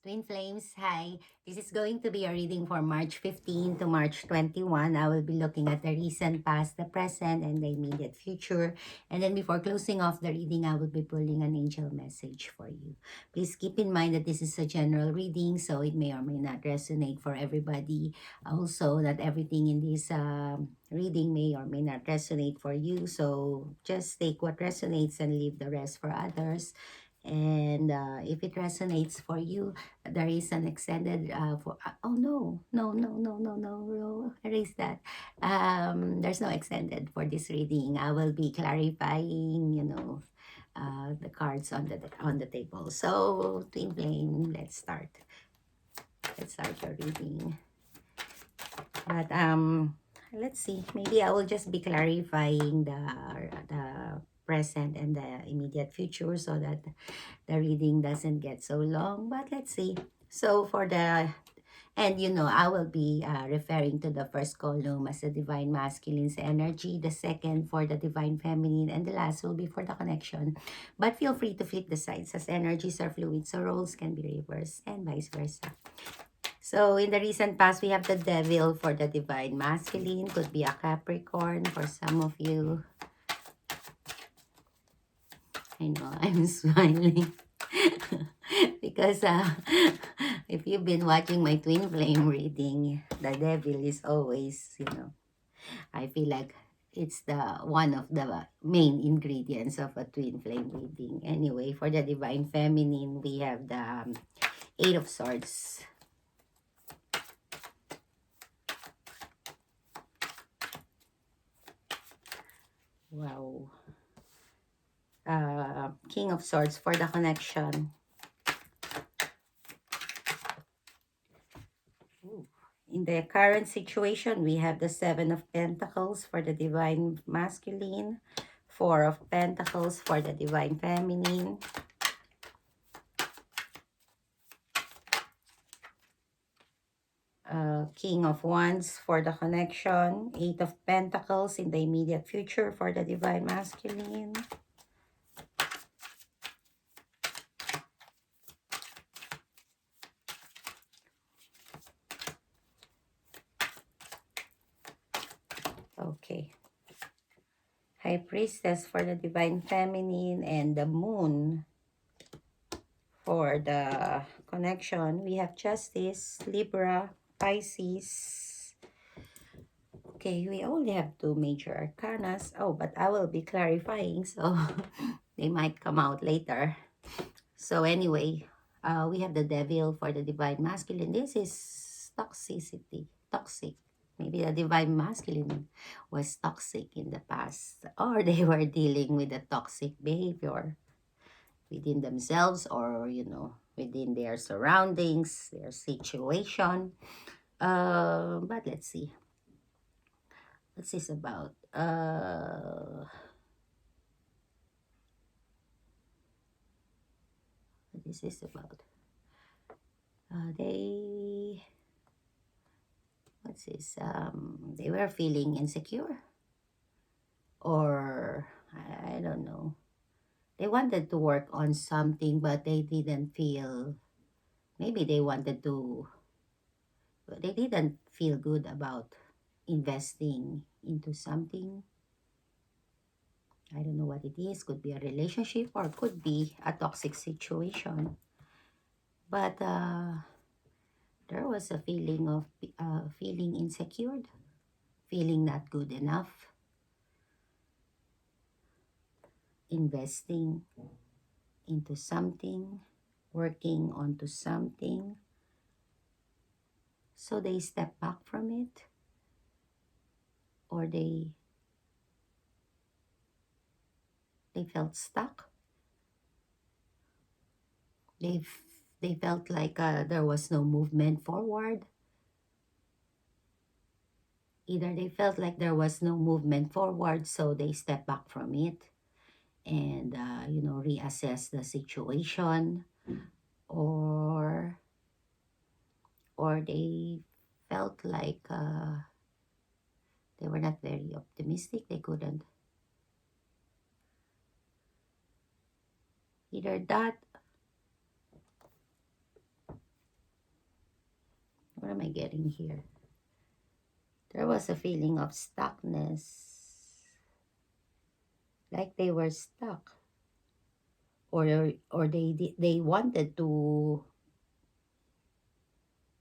Twin Flames, hi. This is going to be a reading for March 15 to March 21. I will be looking at the recent past, the present, and the immediate future. And then before closing off the reading, I will be pulling an angel message for you. Please keep in mind that this is a general reading, so it may or may not resonate for everybody. Also, that everything in this reading may or may not resonate for you. So just take what resonates and leave the rest for others. And if it resonates for you, there is an extended oh no, erase that. There's no extended for this reading. I will be clarifying, the cards on the table. So twin flame, let's start your reading. But let's see, maybe I will just be clarifying the present and the immediate future so that the reading doesn't get so long. But let's see. So for the and I will be referring to the first column as the divine masculine's energy, the second for the divine feminine, and the last will be for the connection. But feel free to flip the sides as energies are fluid, so roles can be reversed and vice versa. So in the recent past, we have the devil for the divine masculine. Could be a Capricorn for some of you. I know, I'm smiling. Because if you've been watching my twin flame reading, the devil is always, I feel like it's the one of the main ingredients of a twin flame reading. Anyway, for the divine feminine, we have the Eight of Swords. Wow. King of Swords for the connection. In the current situation, we have the Seven of Pentacles for the divine masculine, Four of Pentacles for the divine feminine, King of Wands for the connection, Eight of Pentacles in the immediate future for the divine masculine, okay, High Priestess for the divine feminine, and the Moon for the connection. We have Justice, Libra, Pisces. Okay, we only have two major arcanas. Oh, but I will be clarifying, so they might come out later. So anyway, we have the devil for the divine masculine. This is toxicity, toxic. Maybe the divine masculine was toxic in the past, or they were dealing with a toxic behavior within themselves, or within their surroundings, their situation. But let's see. What's this about? What is this about? What's this? They were feeling insecure, or I don't know. They wanted to work on something, but they didn't feel. Maybe they didn't feel good about investing into something. I don't know what it is. Could be a relationship or could be a toxic situation. But there was a feeling of feeling insecure, feeling not good enough, investing into something, working onto something. So they step back from it, or they felt stuck. They they felt like there was no movement forward. Either they felt like there was no movement forward, so they step back from it and reassess the situation, or they felt like they were not very optimistic. They couldn't. Either that, I getting here? There was a feeling of stuckness, like they were stuck, or they wanted to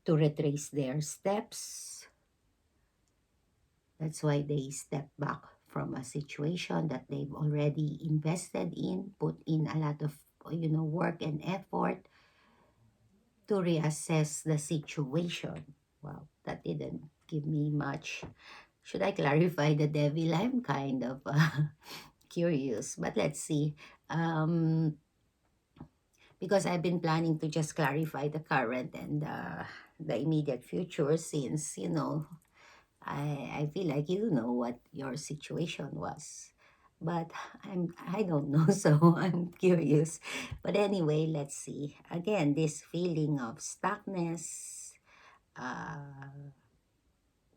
retrace their steps. That's why they step back from a situation that they've already invested in, put in a lot of work and effort to reassess the situation. Wow, that didn't give me much. Should I clarify the devil? I'm kind of curious, but let's see. Um, because I've been planning to just clarify the current and the immediate future, since I feel like you know what your situation was. But I don't know, so I'm curious. But anyway, let's see. Again, this feeling of stuckness, uh,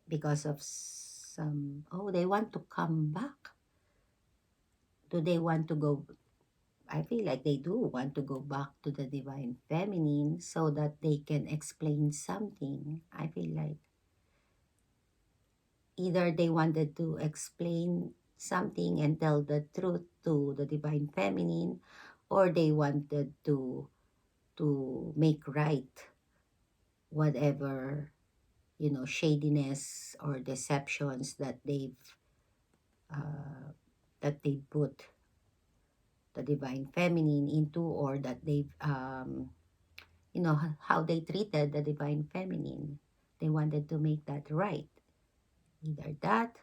because of some, oh, they want to come back. Do they want to go? I feel like they do want to go back to the divine feminine so that they can explain something. I feel like either they wanted to explain something and tell the truth to the divine feminine, or they wanted to make right whatever shadiness or deceptions uh, that they put the divine feminine into, or that they've how they treated the divine feminine. They wanted to make that right, either that,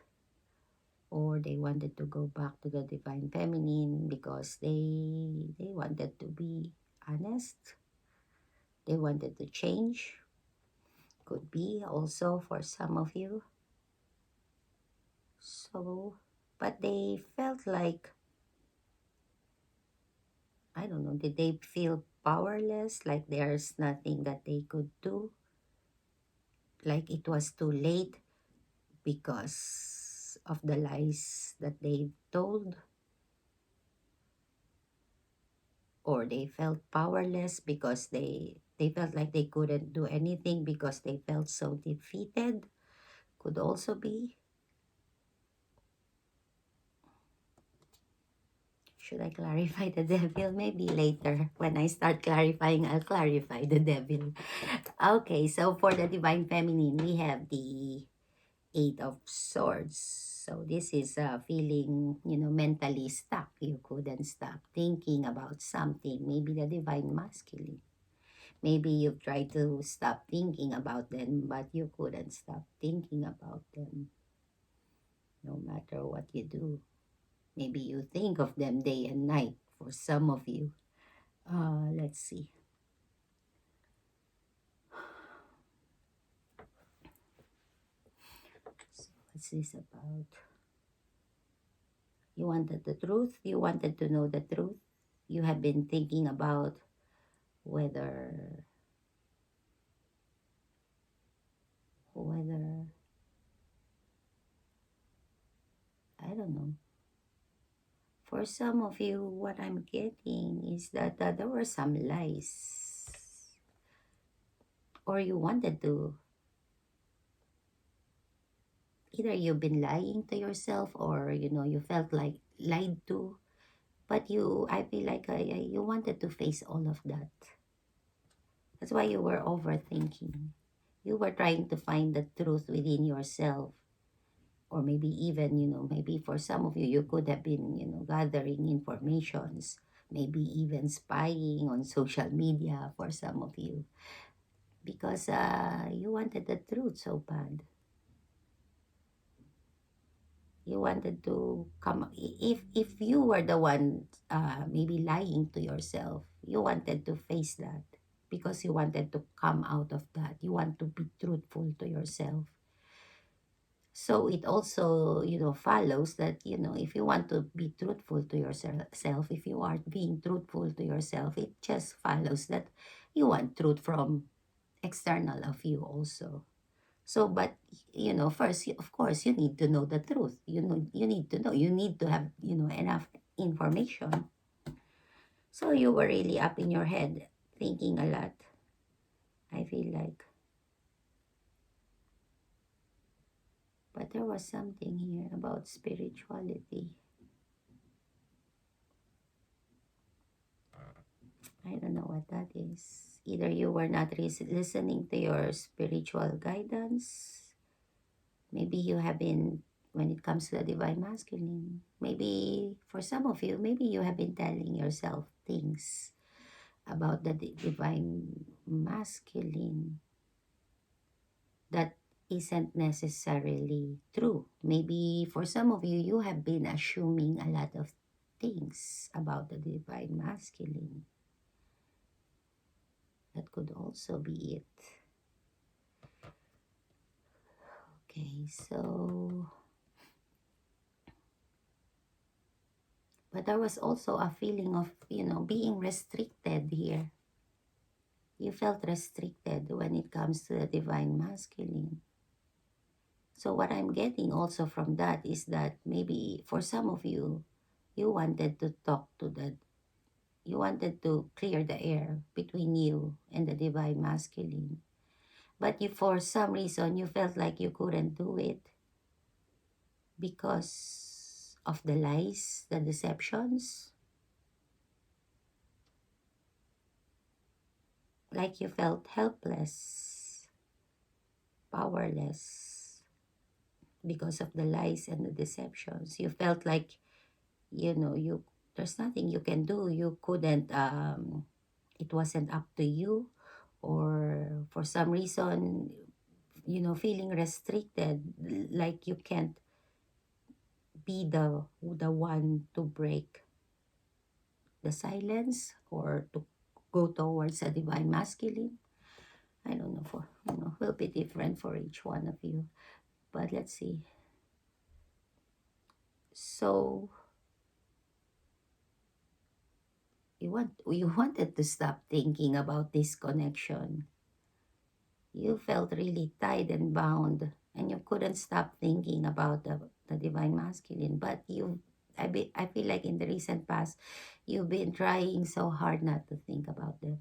or they wanted to go back to the divine feminine because they wanted to be honest. They wanted to change. Could be also for some of you. So, but they felt like, I don't know, did they feel powerless, like there's nothing that they could do, like it was too late because of the lies that they told, or they felt powerless because they felt like they couldn't do anything because they felt so defeated? Could also be. Should I clarify the devil? Maybe later when I start clarifying, I'll clarify the devil. Okay, so for the divine feminine, we have the Eight of Swords. So this is feeling, mentally stuck. You couldn't stop thinking about something. Maybe the divine masculine. Maybe you've tried to stop thinking about them, but you couldn't stop thinking about them, no matter what you do. Maybe you think of them day and night for some of you. Let's see. So what's this about? You wanted the truth. You wanted to know the truth. You have been thinking about whether I don't know. For some of you, what I'm getting is that there were some lies, or you wanted to, either you've been lying to yourself, or you felt like lied to, but I feel like you wanted to face all of that. That's why you were overthinking. You were trying to find the truth within yourself. Or maybe even, maybe for some of you, you could have been, gathering informations, maybe even spying on social media for some of you, because you wanted the truth so bad. You wanted to come, if you were the one maybe lying to yourself, you wanted to face that because you wanted to come out of that. You want to be truthful to yourself. So it also, follows that, if you want to be truthful to yourself, if you are being truthful to yourself, it just follows that you want truth from external of you also. So, but, first, of course, you need to know the truth. You need to know. You need to have, enough information. So you were really up in your head, thinking a lot. I feel like But there was something here about spirituality. I don't know what that is. Either you were not listening to your spiritual guidance. Maybe you have been, when it comes to the divine masculine, maybe for some of you, maybe you have been telling yourself things about the divine masculine that isn't necessarily true. Maybe for some of you, you have been assuming a lot of things about the divine masculine. That could also be it. Okay, so... But there was also a feeling of, being restricted here. You felt restricted when it comes to the divine masculine. So what I'm getting also from that is that maybe for some of you, you wanted to you wanted to clear the air between you and the divine masculine. But for some reason, you felt like you couldn't do it because of the lies, the deceptions. Like you felt helpless, powerless because of the lies and the deceptions. You felt like, there's nothing you can do. You couldn't, it wasn't up to you, or for some reason, feeling restricted, like you can't be the one to break the silence or to go towards a divine masculine. I don't know, will be different for each one of you. But let's see. So you wanted to stop thinking about this connection. You felt really tied and bound, and you couldn't stop thinking about the divine masculine. But I feel like in the recent past, you've been trying so hard not to think about them.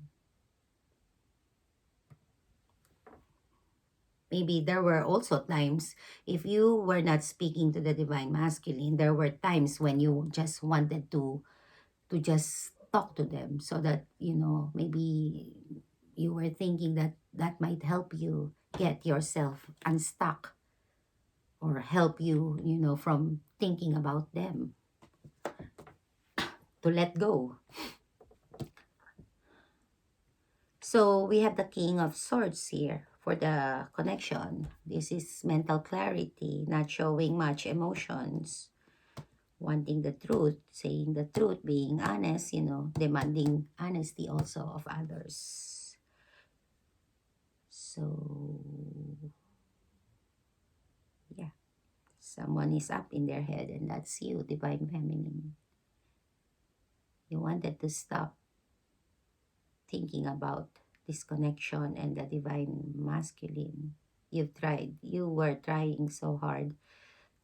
Maybe there were also times, if you were not speaking to the divine masculine, there were times when you just wanted to just talk to them, so that, maybe you were thinking that that might help you get yourself unstuck, or help you, from thinking about them, to let go. So we have the King of Swords here for the connection. This is mental clarity, not showing much emotions, wanting the truth, saying the truth, being honest, demanding honesty also of others. So, yeah, someone is up in their head, and that's you, divine feminine. You wanted to stop thinking about this connection and the divine masculine. You were trying so hard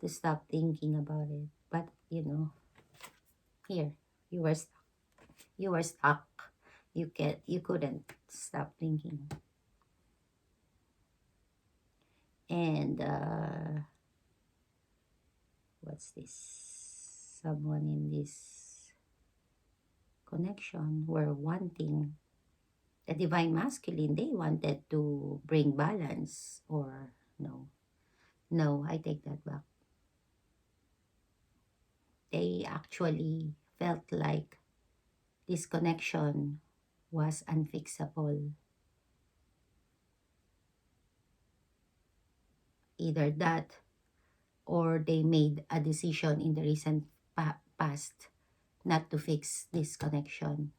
to stop thinking about it. But, here, you were stuck. You were stuck. You couldn't stop thinking. And, what's this? Someone in this connection were wanting the divine masculine. They wanted to bring balance, or no, I take that back. They actually felt like this connection was unfixable. Either that, or they made a decision in the recent past not to fix this connection,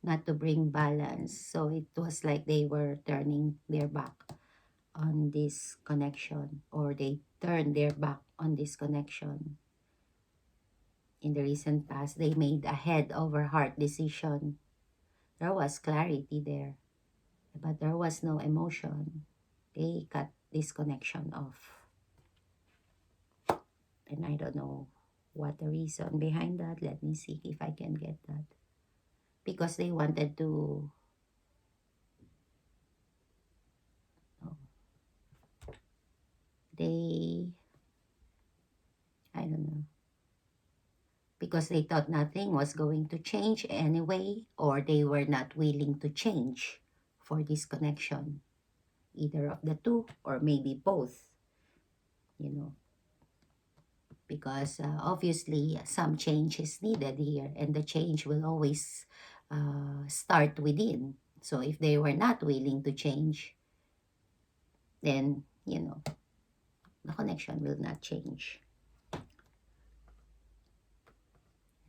not to bring balance. So it was like they were turning their back on this connection, or they turned their back on this connection. In the recent past, they made a head over heart decision. There was clarity there, but there was no emotion. They cut this connection off. And I don't know what the reason behind that. Let me see if I can get that. Because they wanted to... They because they thought nothing was going to change anyway, or they were not willing to change for this connection. Either of the two, or maybe both, you know, because obviously some change is needed here, and the change will always start within. So if they were not willing to change, then, the connection will not change.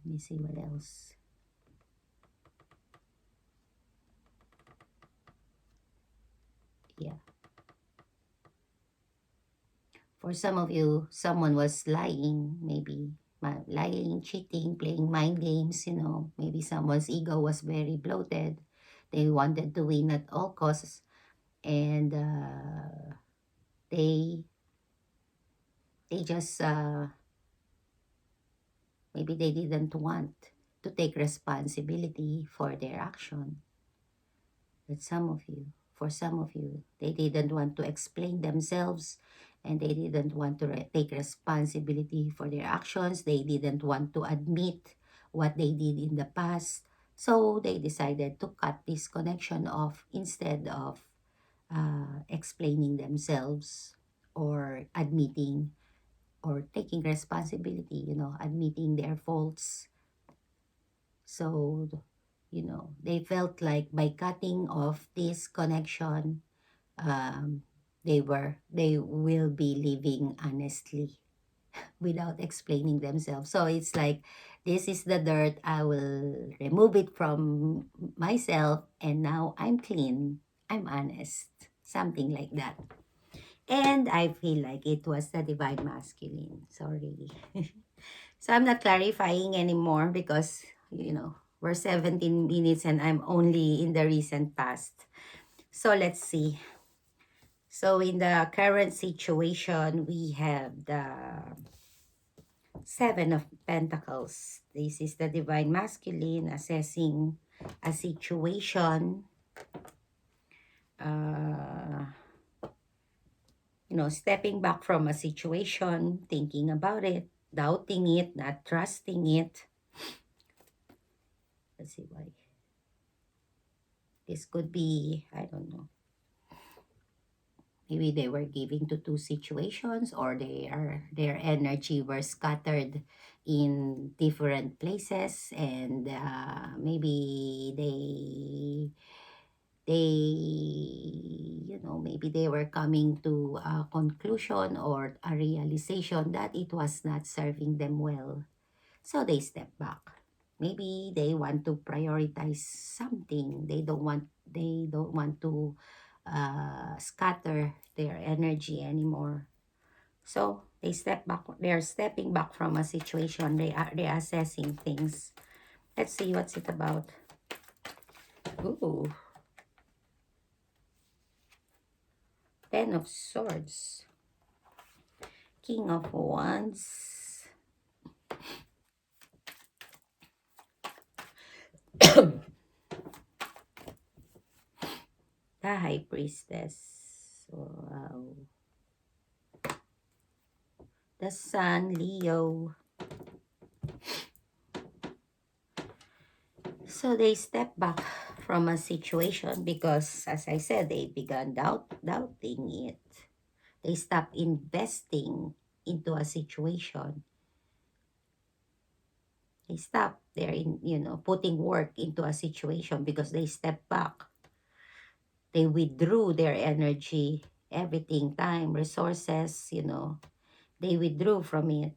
Let me see what else. Yeah. For some of you, someone was lying, maybe lying, cheating, playing mind games, maybe someone's ego was very bloated. They wanted to win at all costs, and they just maybe they didn't want to take responsibility for their action. But for some of you, they didn't want to explain themselves, and they didn't want to take responsibility for their actions. They didn't want to admit what they did in the past. So they decided to cut this connection off instead of explaining themselves, or admitting, or taking responsibility, admitting their faults. So, they felt like by cutting off this connection, um, they will be living honestly without explaining themselves. So it's like, this is the dirt, I will remove it from myself, and now I'm clean, I'm honest, something like that. And I feel like it was the divine masculine. Sorry. So I'm not clarifying anymore because, we're 17 minutes and I'm only in the recent past. So let's see. So in the current situation, we have the Seven of Pentacles. This is the divine masculine assessing a situation. Stepping back from a situation, thinking about it, doubting it, not trusting it. Let's see why. This could be, I don't know. Maybe they were giving to two situations, or their energy were scattered in different places, and maybe maybe they were coming to a conclusion or a realization that it was not serving them well. So they step back. Maybe they want to prioritize something. They don't want to scatter their energy anymore. So they step back. They're stepping back from a situation. They are reassessing things. Let's see what's it about. Ooh. Ten of Swords. King of Wands. The High Priestess. Wow. The Sun, Leo. So they step back from a situation because, as I said, they began doubting it. They stopped investing into a situation. They stopped there putting work into a situation because they stepped back. They withdrew their energy, everything, time, resources, they withdrew from it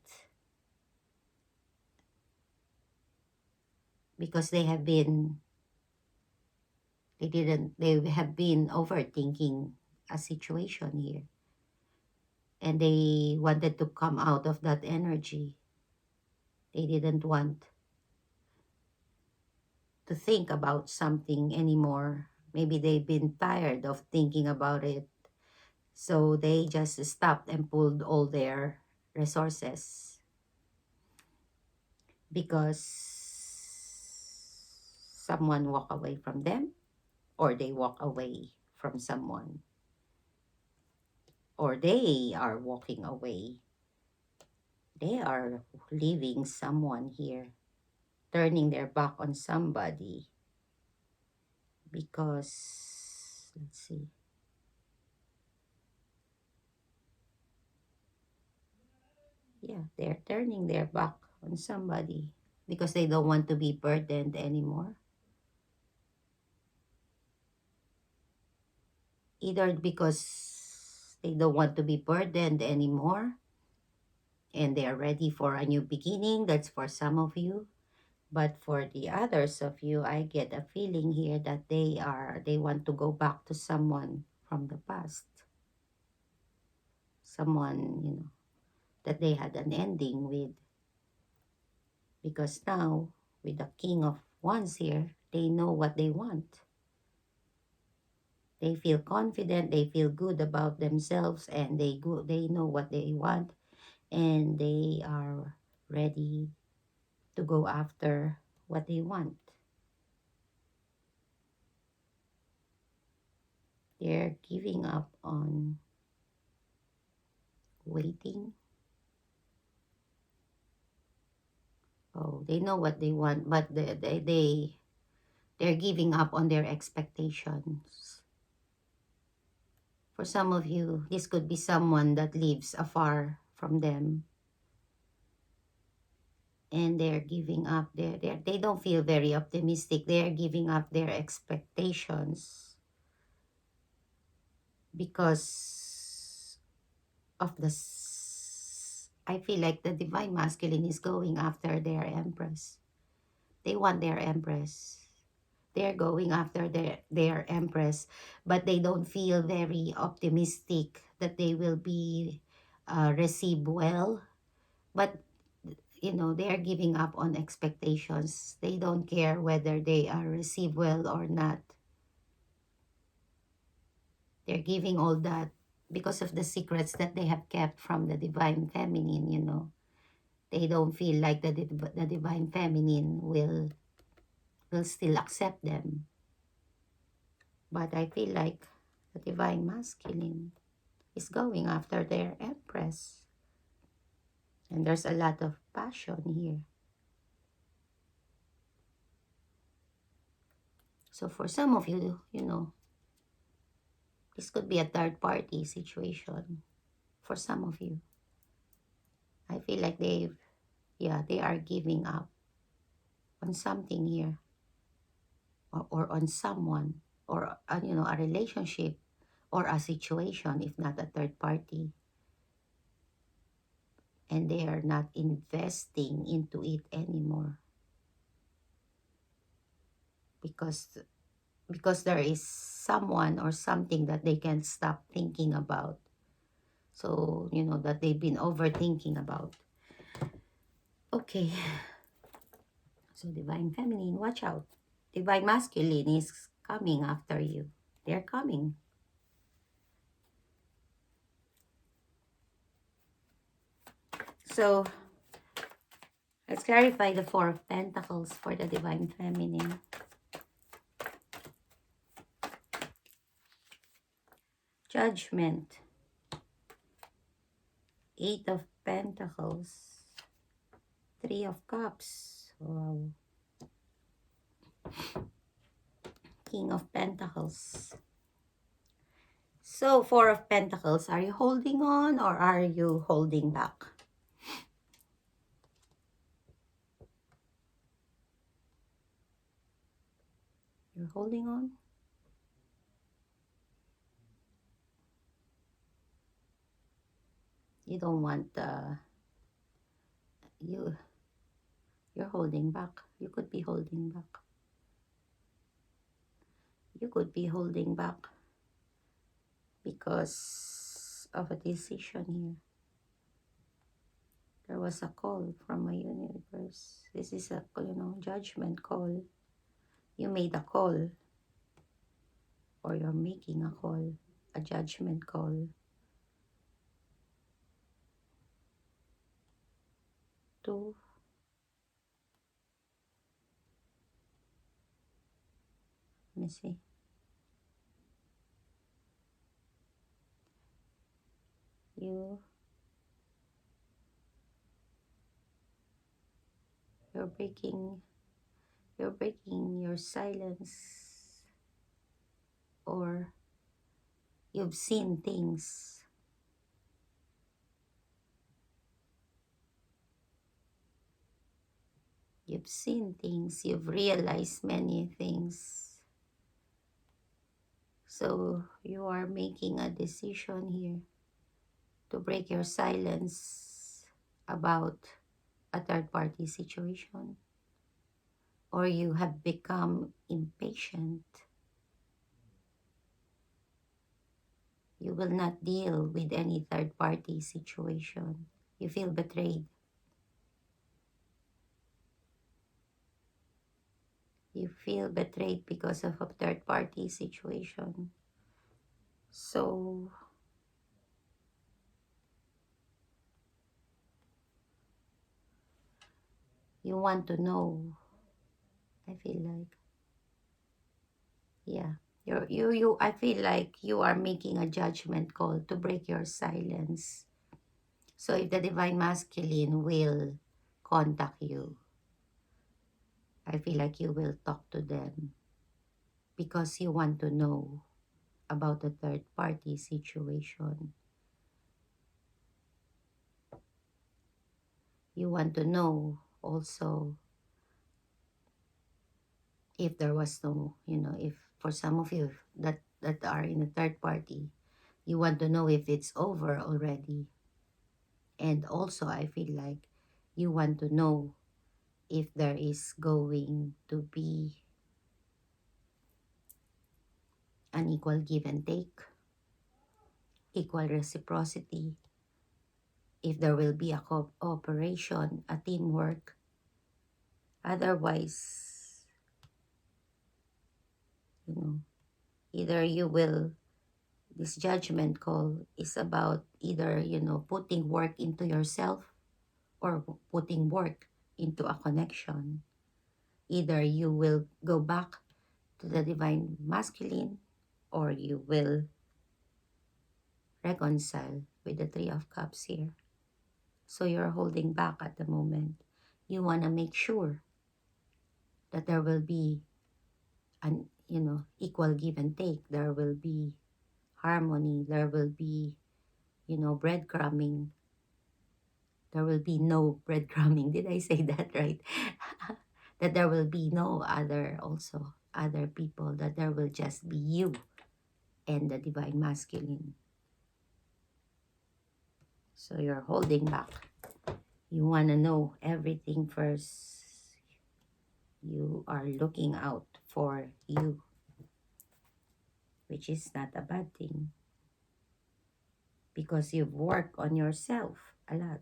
because they have been overthinking a situation here, and they wanted to come out of that energy. They didn't want to think about something anymore. Maybe they've been tired of thinking about it, so they just stopped and pulled all their resources because someone walked away from them, or they walk away from someone, or they are walking away. They are leaving someone here. turning their back on somebody because, let's see, yeah, they're turning their back on somebody because they don't want to be burdened anymore. Either because they don't want to be burdened anymore and they are ready for a new beginning. That's for some of you. But for the others of you, I get a feeling here that they want to go back to someone from the past. Someone, that they had an ending with. Because now, with the King of Wands here, they know what they want. They feel confident, they feel good about themselves, and they know what they want, and they are ready to go after what they want. They're giving up on waiting. Oh, they know what they want, but they're giving up on their expectations. For some of you, this could be someone that lives afar from them, and they're giving up. They don't feel very optimistic. They're giving up their expectations because of I feel like the divine masculine is going after their empress. They want their empress. They're going after their empress, but they don't feel very optimistic that they will be received well. But they are giving up on expectations. They don't care whether they are received well or not. They're giving all that because of the secrets that they have kept from the divine feminine. They don't feel like the divine feminine will still accept them. But I feel like the divine masculine is going after their empress. And there's a lot of passion here. So for some of you, this could be a third party situation. For some of you, I feel like they are giving up on something here, or on someone, or a relationship, or a situation, if not a third party, and they are not investing into it anymore because there is someone or something that they can't stop thinking about. So, that they've been overthinking about. Okay. So, divine feminine, watch out. Divine masculine is coming after you. They're coming. So, let's clarify the Four of Pentacles for the divine feminine. Judgment. Eight of Pentacles. Three of Cups. Wow. King of Pentacles. So, Four of Pentacles, are you holding on or are you holding back? You're holding on? You don't want you're holding back. You could be holding back. You could be holding back because of a decision here. There was a call from my universe. This is a, judgment call. You made a call, or you're making a call, a judgment call to let me see. You're breaking You're breaking your silence, or you've seen things. You've seen things. You've realized many things. So you are making a decision here to break your silence about a third party situation, or you have become impatient. You will not deal with any third party situation. You feel betrayed. You feel betrayed because of a third party situation. So you want to know. I feel like, yeah. I feel like you are making a judgment call to break your silence. So if the divine masculine will contact you, I feel like you will talk to them because you want to know about the third party situation. You want to know also if there was no, if for some of you that are in a third party, you want to know if it's over already. And also, I feel like you want to know if there is going to be an equal give and take, equal reciprocity, if there will be a cooperation, a teamwork. Otherwise, you know, either you will, this judgment call is about either, putting work into yourself or putting work into a connection. Either you will go back to the divine masculine, or you will reconcile with the Three of Cups here. So you're holding back at the moment. You want to make sure that there will be an, equal give and take. There will be harmony. There will be, breadcrumbing. There will be no breadcrumbing. Did I say that right? That there will be no other people, that there will just be you and the divine masculine. So you're holding back. You want to know everything first. You are looking out for you, which is not a bad thing because you've worked on yourself a lot.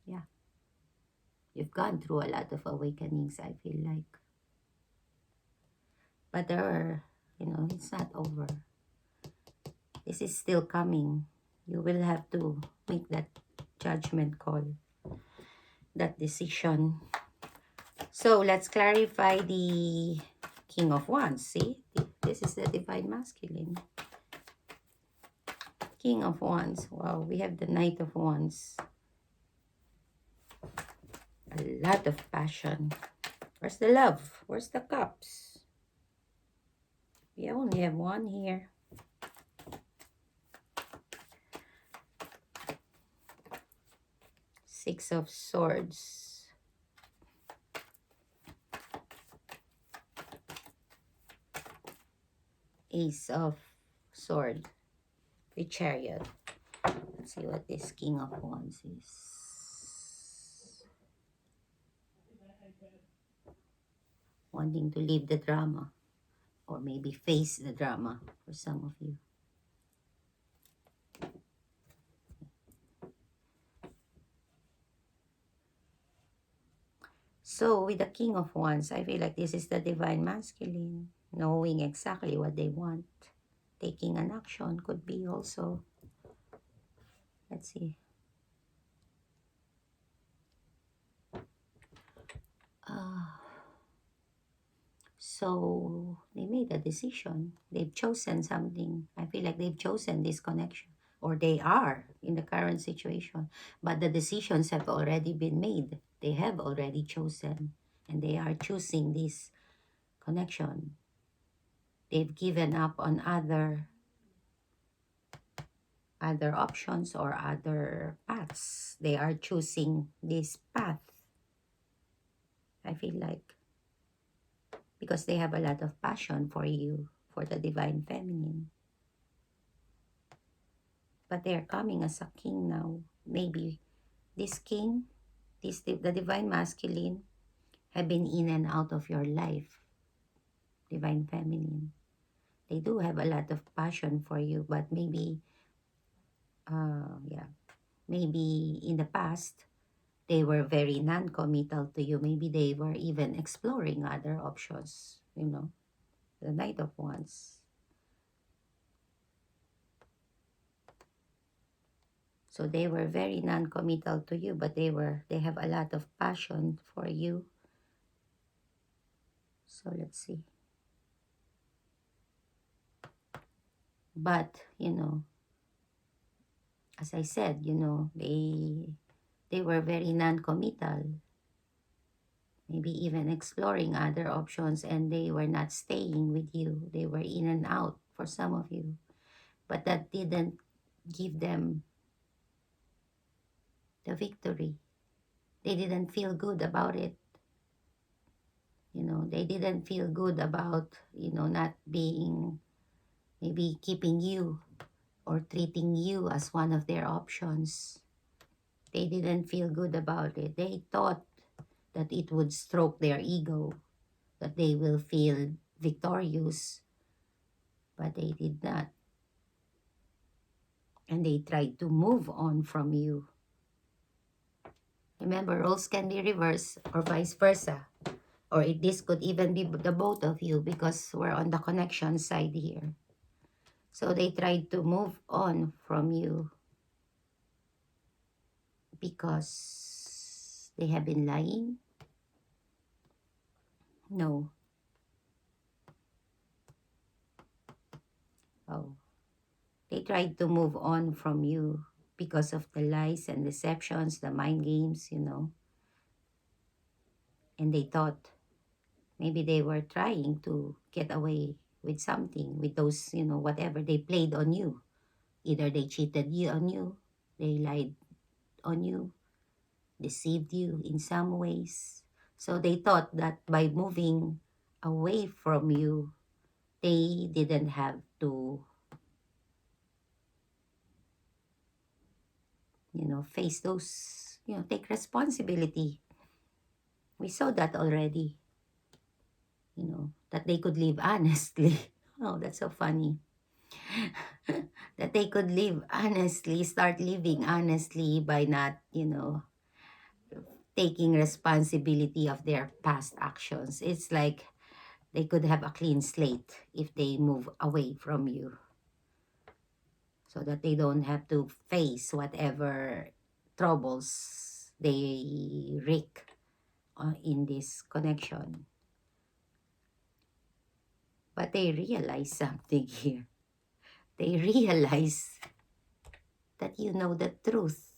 Yeah. You've gone through a lot of awakenings, I feel like. But there are, it's not over. This is still coming. You will have to make that judgment call, that decision. So let's clarify the King of Wands. See, this is the divine masculine. King of Wands. Wow, we have the Knight of Wands. A lot of passion. Where's the love? Where's the cups? We only have one here. Six of Swords. Ace of Sword. With Chariot. Let's see what this King of Wands is. Wanting to leave the drama, or maybe face the drama for some of you. So with the King of Wands, I feel like this is the divine masculine, knowing exactly what they want. Taking an action could be also. Let's see. So they made a decision. They've chosen something. I feel like they've chosen this connection. or they are in the current situation, but the decisions have already been made. They have already chosen, and they are choosing this connection. They've given up on other options or other paths. They are choosing this path. I feel like because they have a lot of passion for you, for the divine feminine. But they are coming as a king now. Maybe this king, the divine masculine, have been in and out of your life, divine feminine. They do have a lot of passion for you, but maybe in the past, they were very non-committal to you. Maybe they were even exploring other options, the Knight of Wands. So they were very non-committal to you, but they have a lot of passion for you. So let's see. But, as I said, they were very non-committal, maybe even exploring other options, and they were not staying with you. They were in and out for some of you. But that didn't give them the victory. They didn't feel good about it. They didn't feel good about, not being, maybe keeping you or treating you as one of their options. They didn't feel good about it. They thought that it would stroke their ego, that they will feel victorious, but they did not. And they tried to move on from you. Remember, roles can be reversed or vice versa. Or this could even be the both of you because we're on the connection side here. So they tried to move on from you because they have been lying. No. Oh. They tried to move on from you because of the lies and deceptions, the mind games, And they thought maybe they were trying to get away with something, with those, whatever they played on you. Either they cheated you on you, they lied on you, deceived you in some ways. So they thought that by moving away from you, they didn't have to, face those, take responsibility. We saw that already, that they could live honestly. Oh, that's so funny. That they could live honestly, start living honestly by not, taking responsibility of their past actions. It's like they could have a clean slate if they move away from you, so that they don't have to face whatever troubles they wreak in this connection. But they realize something here. They realize that you know the truth,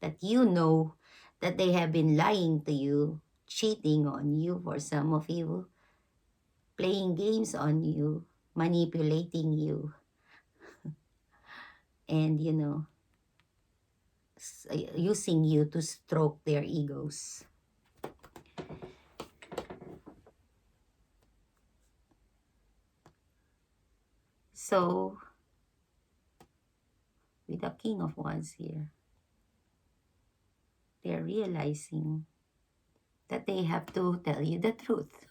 that you know that they have been lying to you, cheating on you for some of you, playing games on you, manipulating you, and, using you to stroke their egos. So, with the King of Wands here, they're realizing that they have to tell you the truth.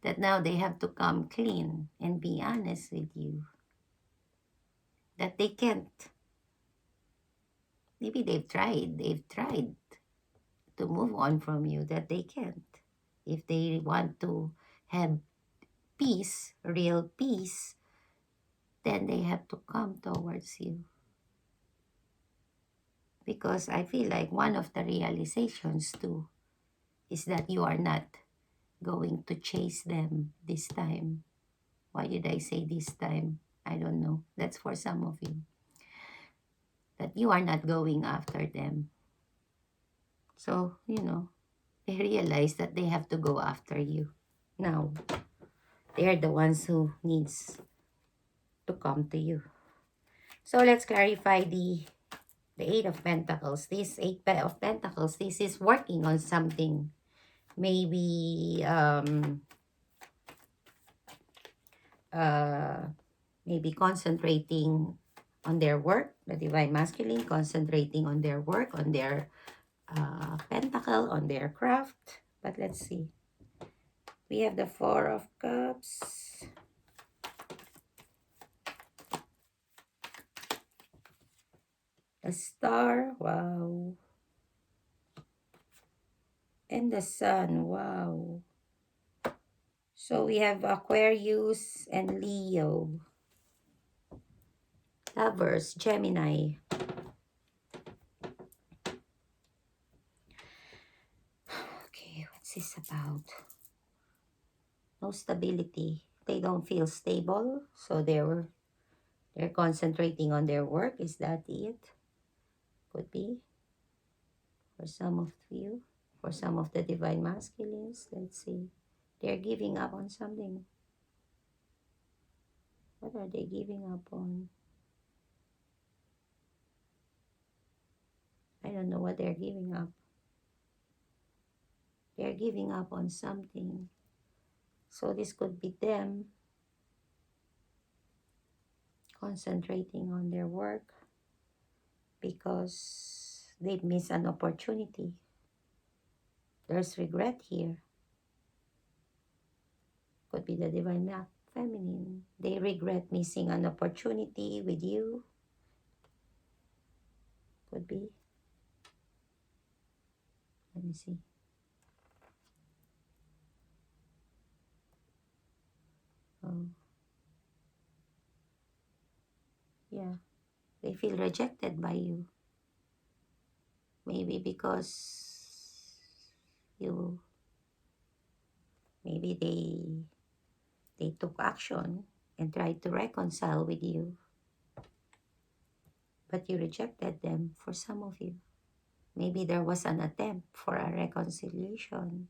That now they have to come clean and be honest with you. That they can't. Maybe they've tried to move on from you, that they can't. If they want to have peace, real peace, then they have to come towards you. Because I feel like one of the realizations too is that you are not going to chase them this time. Why did I say this time? I don't know. That's for some of you. that you are not going after them. So, they realize that they have to go after you. Now, they're the ones who needs to come to you. So let's clarify the Eight of Pentacles. This of Pentacles, this is working on something. Maybe maybe concentrating on their work, the Divine Masculine, concentrating on their work, on their pentacle, on their craft. But let's see. We have the Four of Cups. The Star, wow. And the Sun, wow. So we have Aquarius and Leo. Lovers, Gemini. Okay, what's this about? No stability. They don't feel stable, so they're concentrating on their work. Is that it? Could be. For some of you. For some of the Divine Masculines. Let's see. They're giving up on something. What are they giving up on? I don't know what they're giving up. They're giving up on something. So this could be them concentrating on their work because they miss an opportunity. There's regret here. Could be the Divine Feminine. They regret missing an opportunity with you. Could be. Let me see. Oh. Yeah. They feel rejected by you. Maybe because maybe they took action and tried to reconcile with you. But you rejected them for some of you. Maybe there was an attempt for a reconciliation.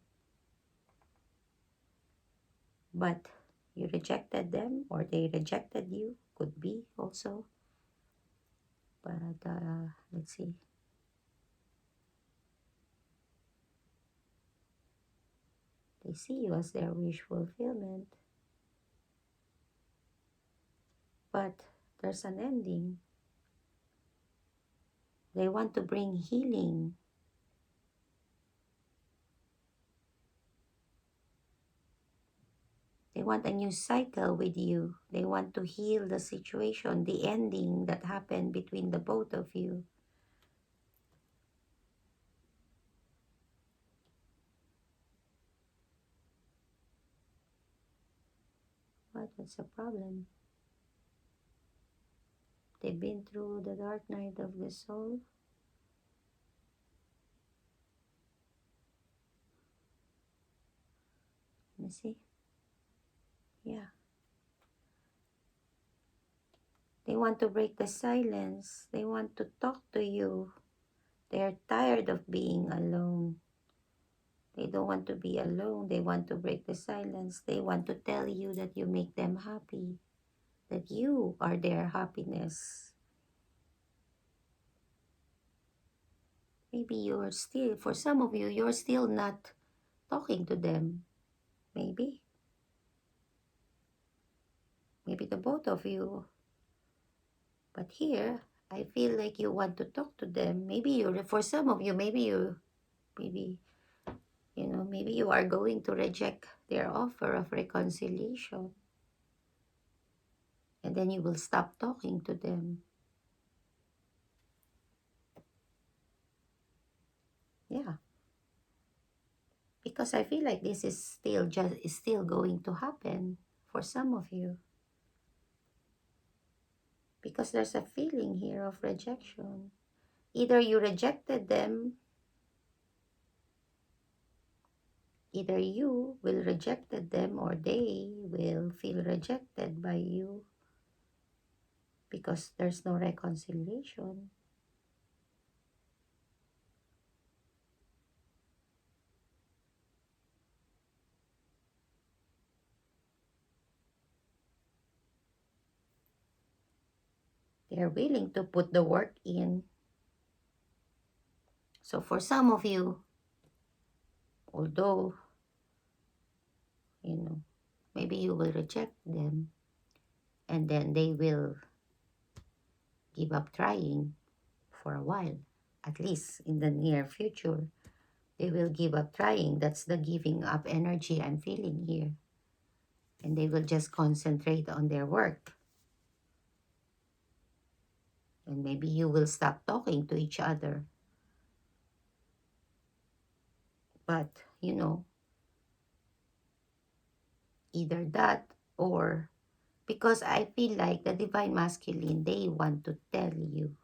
But you rejected them or they rejected you. Could be also. But let's see. They see you as their wish fulfillment. But there's an ending. They want to bring healing. They want a new cycle with you. They want to heal the situation, the ending that happened between the both of you. What's the problem? They've been through the dark night of the soul. Let me see. Yeah. They want to break the silence. They want to talk to you. They're tired of being alone. They don't want to be alone. They want to break the silence. They want to tell you that you make them happy, that you are their happiness. Maybe you're still, for some of you, you're still not talking to them. Maybe. Maybe the both of you. But here, I feel like you want to talk to them. Maybe for some of you, maybe you are going to reject their offer of reconciliation. And then you will stop talking to them. Yeah. Because I feel like this is still going to happen for some of you. Because there's a feeling here of rejection. Either you rejected them, either you will rejected them or they will feel rejected by you because there's no reconciliation. They're willing to put the work in. So for some of you, although, you know, maybe you will reject them and then they will give up trying for a while, at least in the near future. They will give up trying. That's the giving up energy I'm feeling here. And they will just concentrate on their work. And maybe you will stop talking to each other. But, you know, either that or because I feel like the Divine Masculine, they want to tell you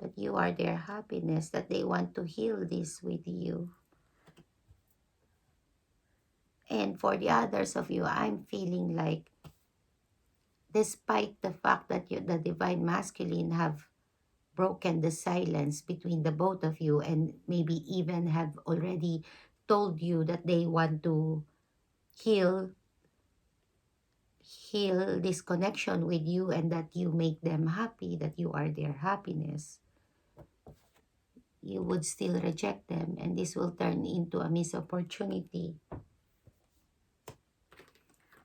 that you are their happiness, that they want to heal this with you. And for the others of you, I'm feeling like despite the fact that you, the Divine Masculine, have broken the silence between the both of you and maybe even have already told you that they want to heal this connection with you and that you make them happy, that you are their happiness, you would still reject them, and this will turn into a missed opportunity.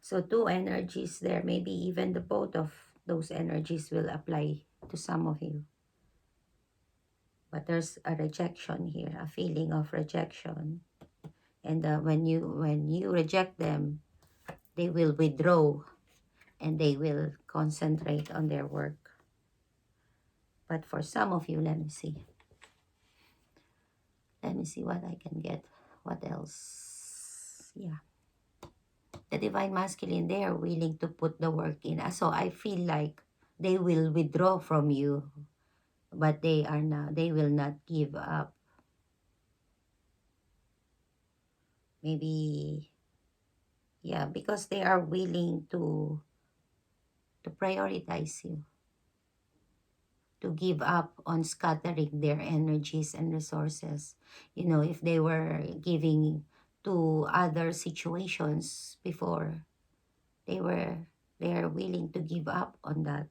So two energies there, maybe even the both of those energies will apply to some of you. But there's a rejection here, a feeling of rejection. And when you reject them, they will withdraw and they will concentrate on their work. But for some of you, let me see. Let me see what I can get. What else? Yeah. The Divine Masculine, they are willing to put the work in. So I feel like they will withdraw from you, but they are not, they will not give up. Maybe, yeah, because they are willing to prioritize you, to give up on scattering their energies and resources. You know, if they were giving to other situations before, they are willing to give up on that.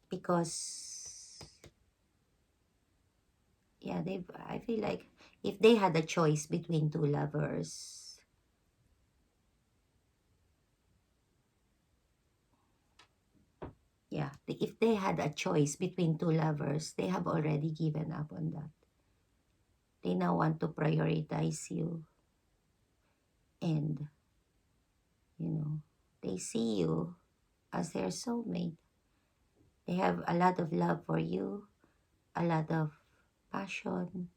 Because, yeah, I feel like if they had a choice between two lovers, yeah, if they had a choice between two lovers, they have already given up on that. They now want to prioritize you. And, you know, they see you as their soulmate. They have a lot of love for you, a lot of passion.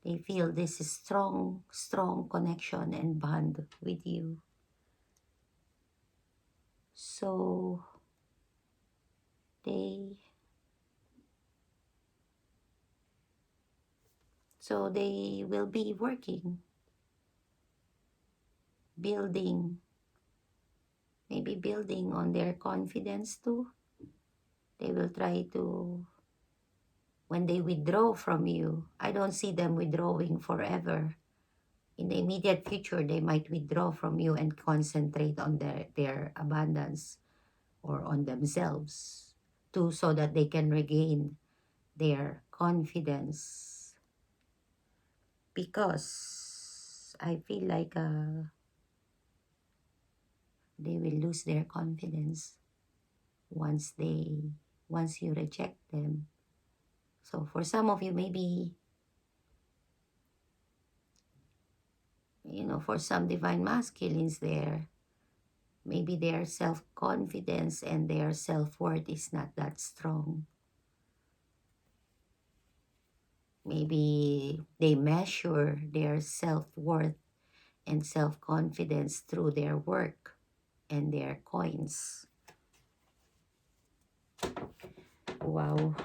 They feel this strong, strong connection and bond with you. So they will be working, building, maybe building on their confidence too. They will try to, when they withdraw from you, I don't see them withdrawing forever. In the immediate future, they might withdraw from you and concentrate on their abundance or on themselves too, so that they can regain their confidence. Because I feel like they will lose their confidence once you reject them. So for some of you, maybe, you know, for some Divine Masculines there, maybe their self-confidence and their self-worth is not that strong. Maybe they measure their self-worth and self-confidence through their work and their coins. Wow.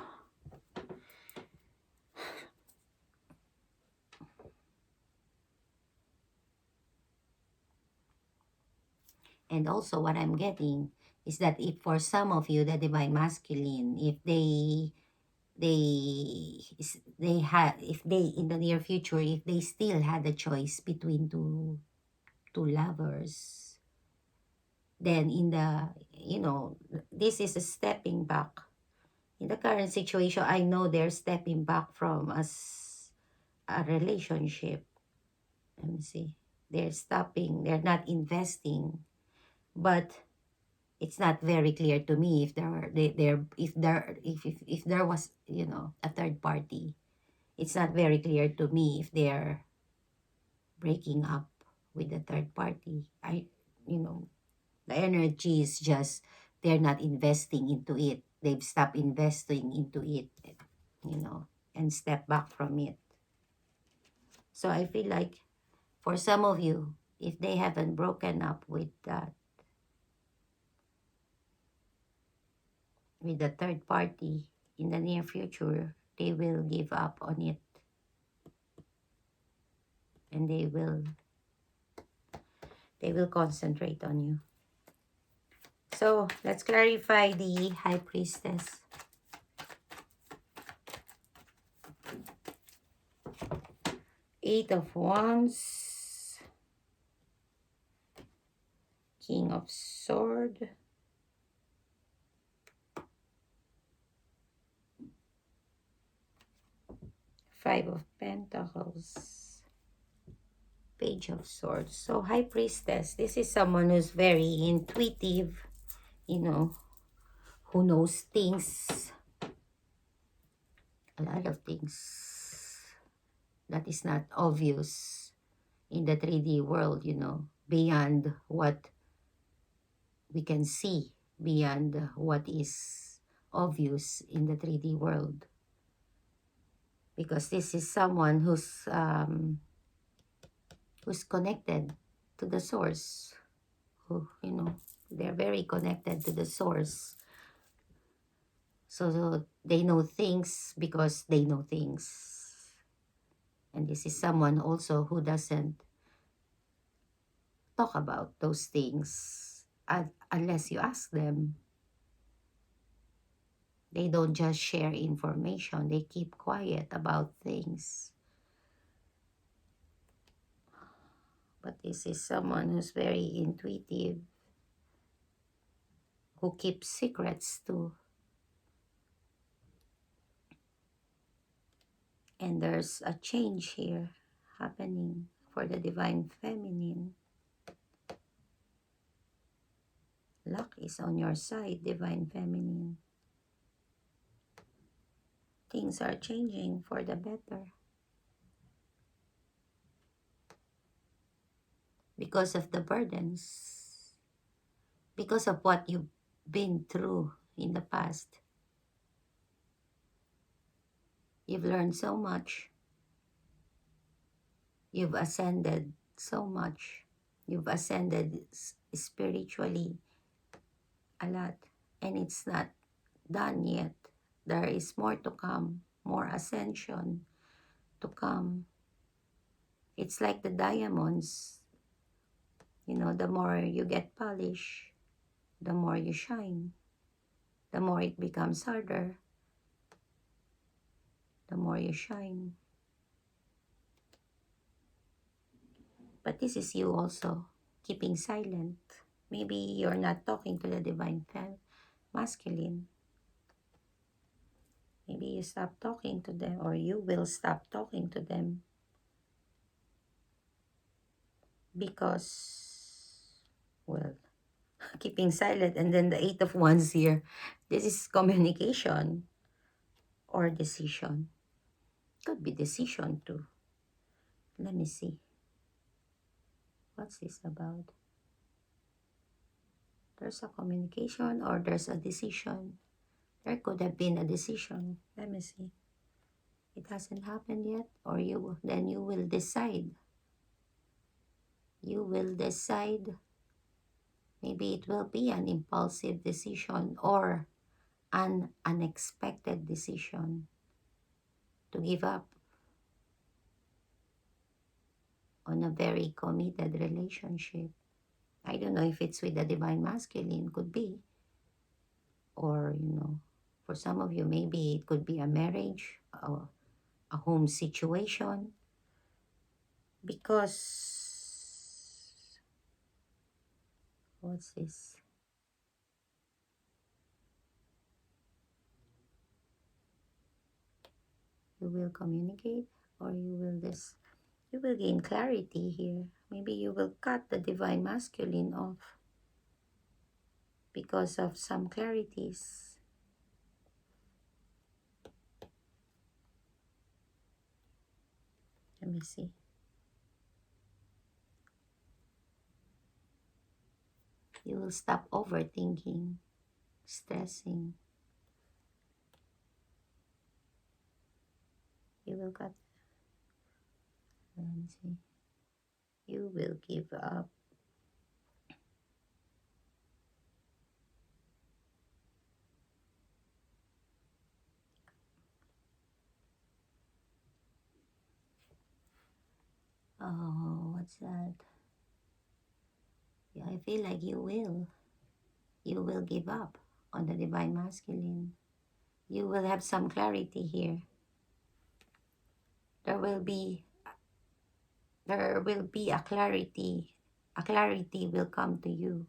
And also what I'm getting is that if for some of you, the Divine Masculine, if if they in the near future, if they still had a choice between two lovers, then in the, this is a stepping back. In the current situation, I know they're stepping back from a relationship. Let me see. They're stopping, they're not investing, but it's not very clear to me if if there was, a third party. It's not very clear to me if they're breaking up with the third party. You know, the energy is just they're not investing into it. They've stopped investing into it, and step back from it. So I feel like for some of you, if they haven't broken up with that, with the third party in the near future, they will give up on it, and they will concentrate on you. So let's clarify the High Priestess. Eight of Wands, King of Sword, Five of Pentacles, Page of Swords. So High Priestess, this is someone who's very intuitive, who knows things, a lot of things that is not obvious in the 3D world, beyond what we can see, beyond what is obvious in the 3D world. Because this is someone who's connected to the source, who, they're very connected to the source. So they know things because they know things. And this is someone also who doesn't talk about those things unless you ask them. They don't just share information, they keep quiet about things. But this is someone who's very intuitive, who keeps secrets too. And there's a change here happening for the Divine Feminine. Luck is on your side, Divine Feminine. Things are changing for the better. Because of the burdens. Because of what you've been through in the past. You've learned so much. You've ascended so much. You've ascended spiritually a lot. And it's not done yet. There is more to come. More ascension to come. It's like the diamonds. The more you get polished, the more you shine. The more it becomes harder, the more you shine. But this is you also, keeping silent. Maybe you're not talking to the Divine Masculine. Maybe you stop talking to them, or you will stop talking to them. Because, well, keeping silent, and then the Eight of Wands here. This is communication or decision. Could be decision too. Let me see. What's this about? There's a communication or there's a decision. There could have been a decision. Let me see. It hasn't happened yet, or then you will decide. You will decide. Maybe it will be an impulsive decision or an unexpected decision to give up on a very committed relationship. I don't know if it's with the Divine Masculine, could be. Or, for some of you, maybe it could be a marriage or a home situation. Because What's this? You will communicate, or you will gain clarity here. Maybe you will cut the divine masculine off because of some clarities. Let me see. You will stop overthinking, stressing. You will cut. Let me see. You will give up. Oh, what's that? Yeah, I feel like you will. You will give up on the divine masculine. You will have some clarity here. There will be a clarity. A clarity will come to you.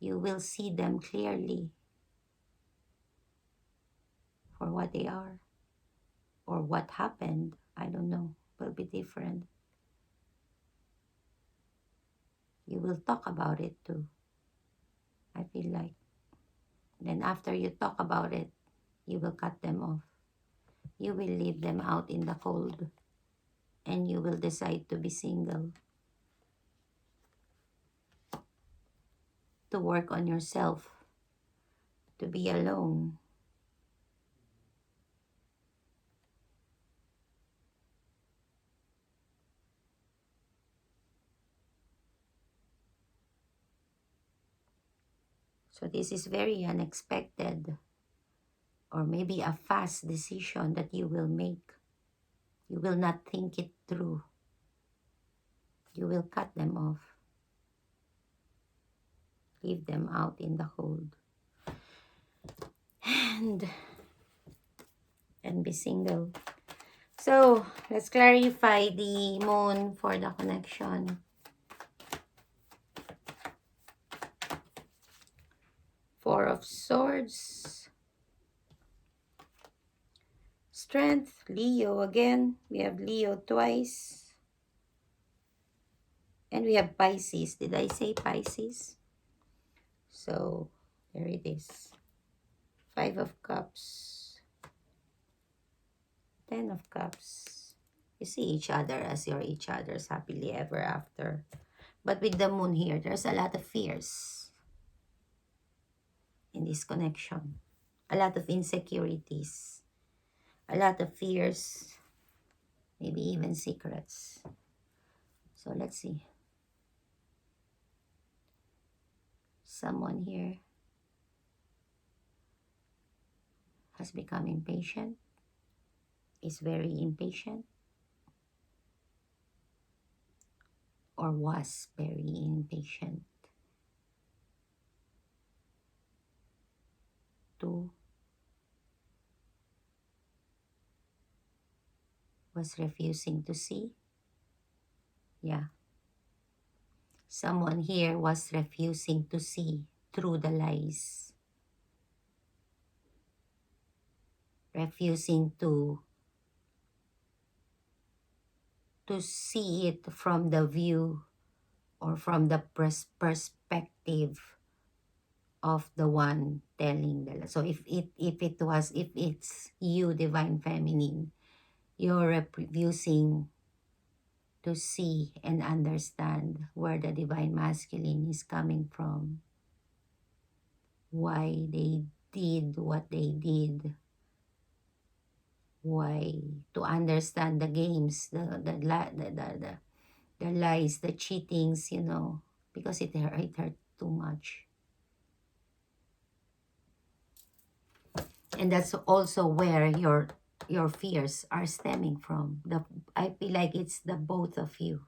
You will see them clearly for what they are, or what happened. I don't know. Will be different. You will talk about it too. I feel like. Then after you talk about it, you will cut them off. You will leave them out in the cold, and you will decide to be single, to work on yourself, to be alone. So this is very unexpected, or maybe a fast decision that you will make. You will not think it through. You will cut them off, leave them out in the cold, and be single. So let's clarify the moon for the connection. Four of Swords. Strength, Leo again. We have Leo twice. And we have Pisces. Did I say Pisces? So there it is. Five of Cups. 10 of Cups. You see each other as you're each other's happily ever after. But with the moon here, there's a lot of fears in this connection. A lot of insecurities. A lot of fears. Maybe even secrets. So let's see. Someone here has become impatient, is very impatient, or was very impatient. 2 was refusing to see. Yeah. Someone here was refusing to see through the lies. Refusing to see it from the view or from the perspective of the one telling the lie. So if it's you, divine feminine, you're refusing to see and understand where the divine masculine is coming from, why they did what they did, why, to understand the games, the lies, the cheatings, because it hurt too much. And that's also where your fears are stemming from. I feel like it's the both of you.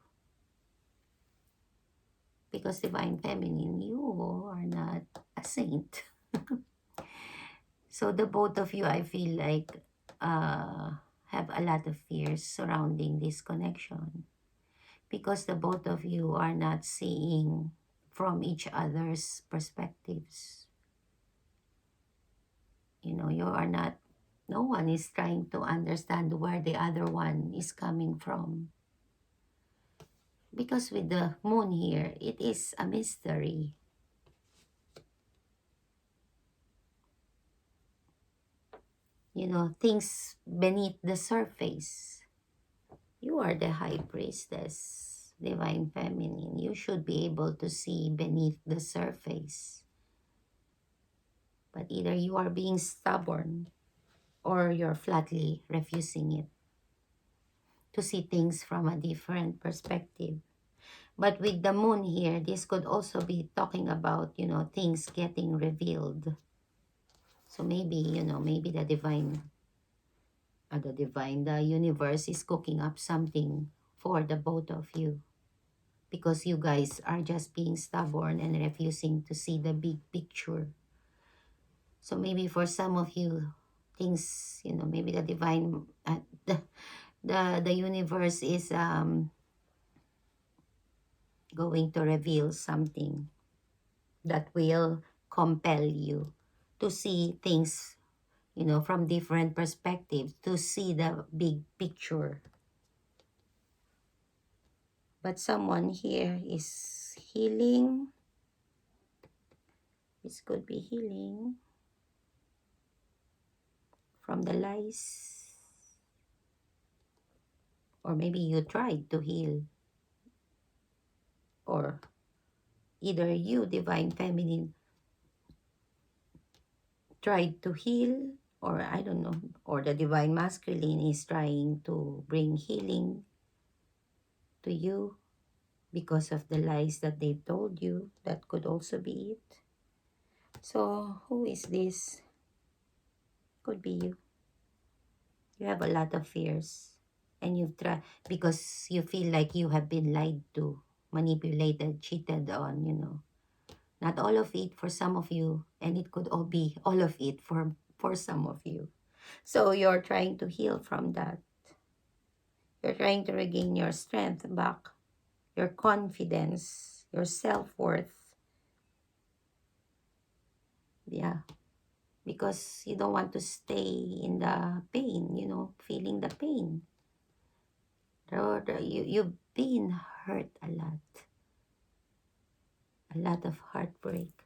Because divine feminine, you are not a saint. So the both of you, I feel like, have a lot of fears surrounding this connection. Because the both of you are not seeing from each other's perspectives. You know, you are not, no one is trying to understand where the other one is coming from. Because with the moon here, it is a mystery. You know, things beneath the surface. You are the high priestess, divine feminine. You should be able to see beneath the surface. But either you are being stubborn or you're flatly refusing it to see things from a different perspective. But with the moon here, this could also be talking about, you know, things getting revealed. So maybe, you know, maybe the universe is cooking up something for the both of you. Because you guys are just being stubborn and refusing to see the big picture. So maybe for some of you, things, you know, maybe the divine, the universe is going to reveal something that will compel you to see things, you know, from different perspectives, to see the big picture. But someone here is healing. This could be healing from the lies. Or maybe you tried to heal. Or either you, divine feminine, tried to heal, or I don't know, or the divine masculine is trying to bring healing to you because of the lies that they told you. That could also be it. So who is this? Could be you. You have a lot of fears, and you've tried because you feel like you have been lied to, manipulated, cheated on, you know. Not all of it for some of you, and it could all be all of it for some of you. So you're trying to heal from that. You're trying to regain your strength back, your confidence, your self-worth. Yeah, because you don't want to stay in the pain, you know, feeling the pain. You've been hurt a lot of heartbreak,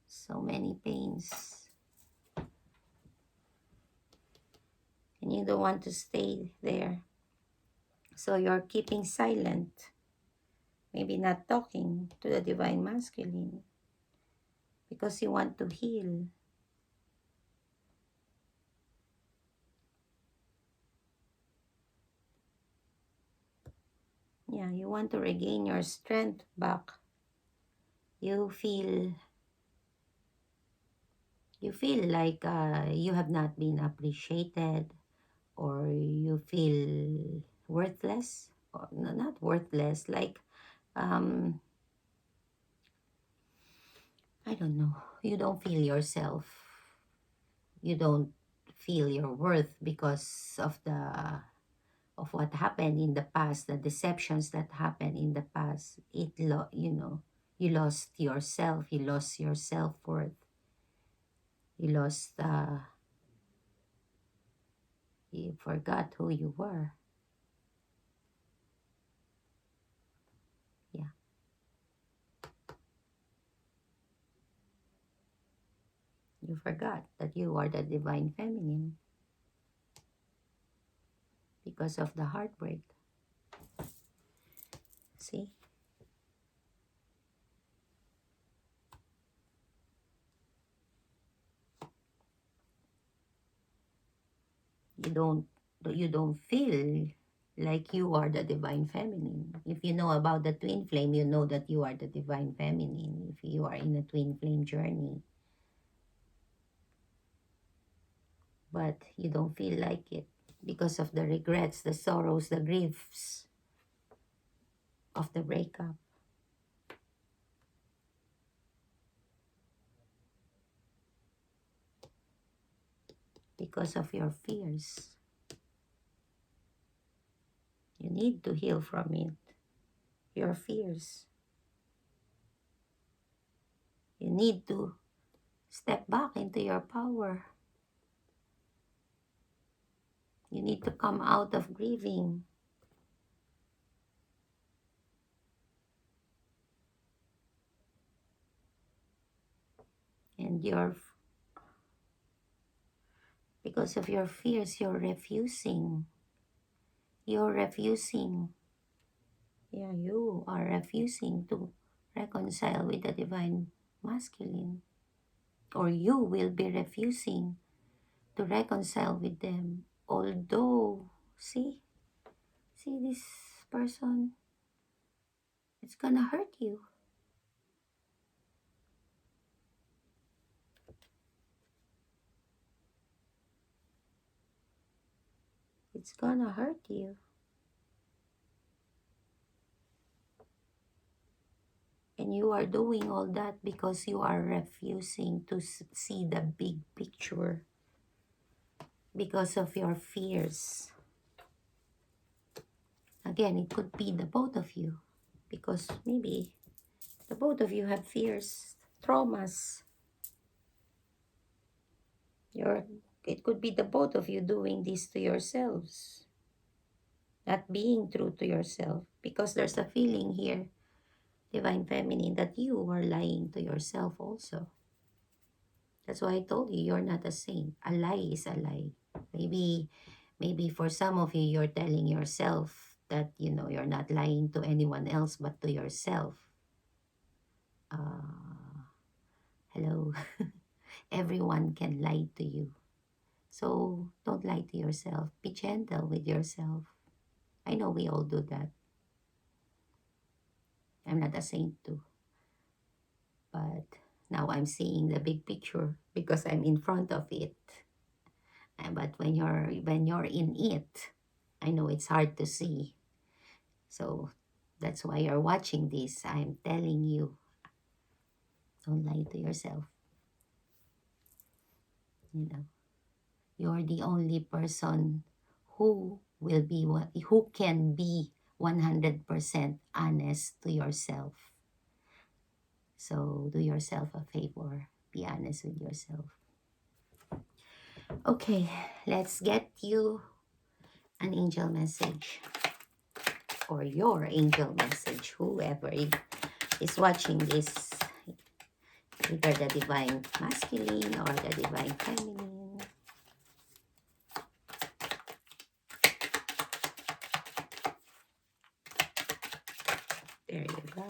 so many pains, and you don't want to stay there. So you're keeping silent, maybe not talking to the divine masculine because you want to heal. Yeah, you want to regain your strength back. You feel like you have not been appreciated, or you feel worthless, or no, not worthless, like I don't know, you don't feel yourself, you don't feel your worth because of what happened in the past, the deceptions that happened in the past. You know, you lost yourself, you lost your self-worth, you lost you forgot who you were. Yeah, you forgot that you are the divine feminine because of the heartbreak. See, you don't feel like you are the divine feminine. If you know about the twin flame, you know that you are the divine feminine if you are in a twin flame journey. But you don't feel like it because of the regrets, the sorrows, the griefs of the breakup. Because of your fears. You need to heal from it. Your fears. You need to step back into your power. You need to come out of grieving. And because of your fears, you're refusing. You're refusing. Yeah, you are refusing to reconcile with the divine masculine. Or you will be refusing to reconcile with them. Although, see this person, it's gonna hurt you. It's gonna hurt you. And you are doing all that because you are refusing to see the big picture because of your fears. Again, it could be the both of you because maybe the both of you have fears, traumas. It could be the both of you doing this to yourselves, not being true to yourself, because there's a feeling here, Divine Feminine, that you are lying to yourself also. That's why I told you, you're not a saint. A lie is a lie. Maybe for some of you, you're telling yourself that, you're not lying to anyone else but to yourself. Hello. Everyone can lie to you. So don't lie to yourself. Be gentle with yourself. I know we all do that. I'm not a saint too. But now I'm seeing the big picture because I'm in front of it. But when you're in it, I know it's hard to see. So that's why you're watching this. I'm telling you, don't lie to yourself. You're the only person who can be 100% honest to yourself. So do yourself a favor. Be honest with yourself. Okay, let's get you an angel message, or your angel message, whoever is watching this, either the divine masculine or the divine feminine. There you go.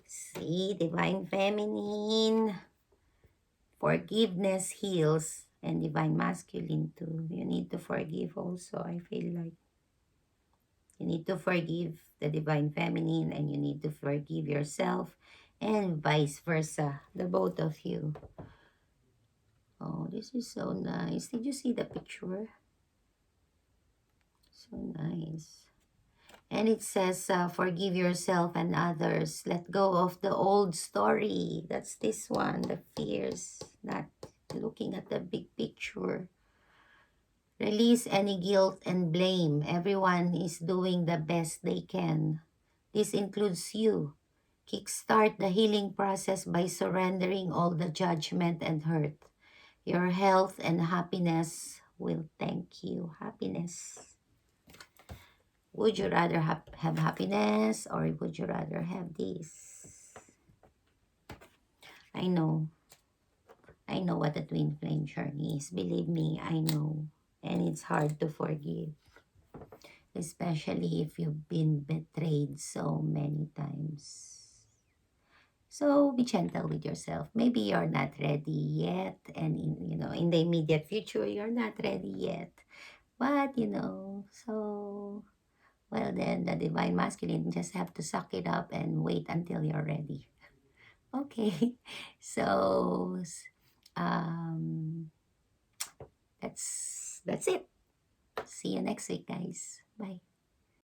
See, divine feminine, forgiveness heals, and divine masculine too. You need to forgive also. I feel like you need to forgive the divine feminine and you need to forgive yourself, and vice versa, the both of you. Oh, this is so nice. Did you see the picture? So nice. And it says, forgive yourself and others. Let go of the old story. That's this one, the fears, not looking at the big picture. Release any guilt and blame. Everyone is doing the best they can. This includes you. Kickstart the healing process by surrendering all the judgment and hurt. Your health and happiness will thank you. Happiness. Would you rather have happiness, or would you rather have this? I know what the twin flame journey is. Believe me, I know. And it's hard to forgive. Especially if you've been betrayed so many times. So be gentle with yourself. Maybe you're not ready yet. And in the immediate future, you're not ready yet. But, so... well, then the divine masculine just have to suck it up and wait until you're ready. Okay, so that's it. See you next week, guys. Bye.